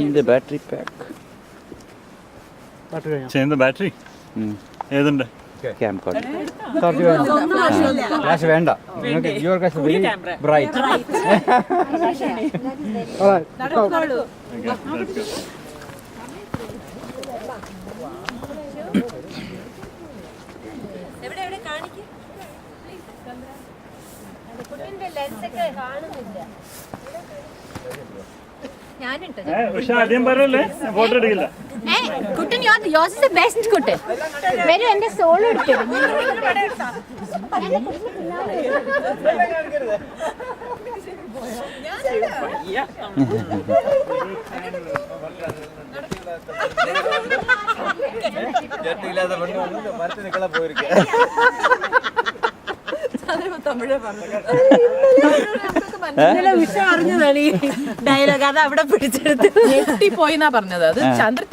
In the battery pack. ചെയ്യുന്ന battery ഏതുണ്ട്? Camcorder. Flash വേണ്ട. Your flash very bright. ആദ്യം പറയല്ലേ, ഫോട്ടോ എടുക്കില്ല. കുട്ടൻ yours is the best കുട്ടൻ. വരൂ എന്റെ സോൾ എടുത്തു. അറിഞ്ഞതാണ് ഈ ഡയലോഗ്. അത് അവിടെ പിടിച്ചെടുത്ത് ഞെട്ടിപ്പോയിന്നാ പറഞ്ഞത്. അത് ചന്ദ്ര